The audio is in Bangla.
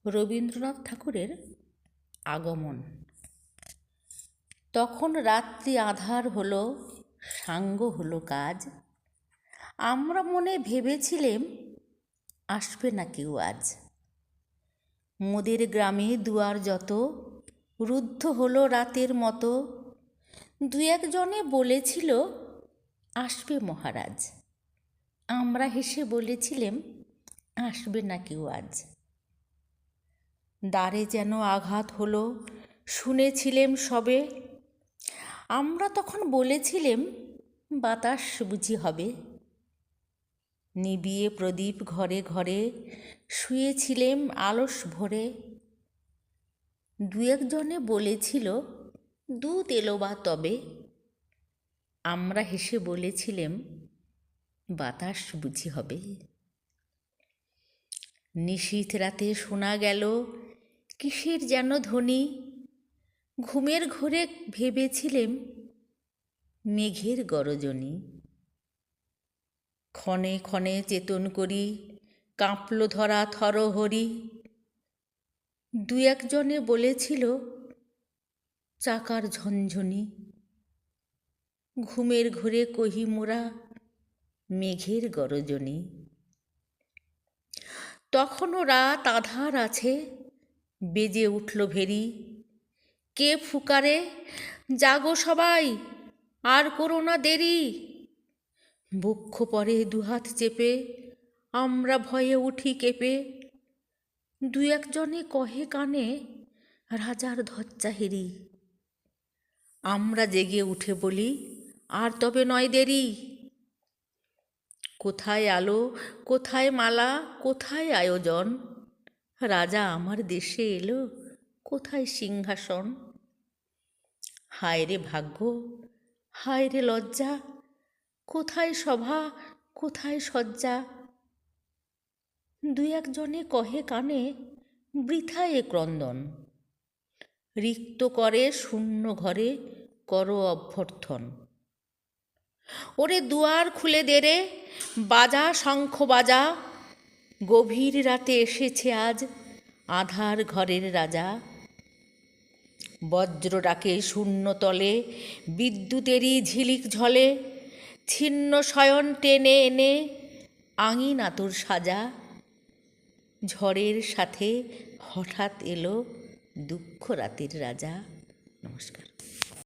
রবীন্দ্রনাথ ঠাকুরের আগমন। তখন রাত্রি আঁধার হলো, সাঙ্গ হলো কাজ। আমরা মনে ভেবেছিলেম আসবে না কেউ আজ। মোদের গ্রামে দুয়ার যত রুদ্ধ হলো রাতের মতো। দু একজনে বলেছিল আসবে মহারাজ। আমরা হেসে বলেছিলেম আসবে না কেউ আজ। দ্বারে যেন আঘাত হলো, শুনেছিলেম সবে। আমরা তখন বলেছিলেম বাতাস বুঝি হবে। নিবিয়ে প্রদীপ ঘরে ঘরে শুয়েছিলেম আলস ভরে। দু একজনে বলেছিল দুধ এলো বা তবে। আমরা হেসে বলেছিলেম বাতাস বুঝি হবে। নিশীথ রাতে শোনা গেল কিসের যেন ধ্বনি। ঘুমের ঘোরে ভেবেছিলেম মেঘের গরজনি। ক্ষণে ক্ষণে চেতন করি কাঁপল ধরা থরহরি। দু একজনে বলেছিল চাকার ঝনঝনি। ঘুমের ঘোরে কহি মোরা মেঘের গরজনি। তখনও রাত আঁধার আছে, বেজে উঠল ভেরি। কে ফুকারে জাগো সবাই, আর করো না দেরি। বক্ষ পরে দুহাত চেপে আমরা ভয়ে উঠি কেঁপে। দু একজনে কহে কানে রাজার ধজ্জা হেরি। আমরা জেগে উঠে বলি আর তবে নয় দেরি। কোথায় আলো, কোথায় মালা, কোথায় আয়োজন। রাজা আমার দেশে এলো, কোথায় সিংহাসন। হায় রে ভাগ্য, হায় রে লজ্জা, কোথায় সভা, কোথায় শয্যা। দু একজনে কহে কানে বৃথা এ ক্রন্দন। রিক্ত করে শূন্য ঘরে করো অভ্যর্থন। ওরে দুয়ার খুলে দে রে, বাজা শঙ্খ বাজা। গভীর রাতে এসেছে আজ আঁধার ঘরের রাজা। বজ্র ডাকে শূন্য তলে, বিদ্যুতেরই ঝিলিক ঝলে। ছিন্ন শয়ন টেনে এনে আঙিনা তোর সাজা। ঝড়ের সাথে হঠাৎ এলো দুঃখ রাতের রাজা। নমস্কার।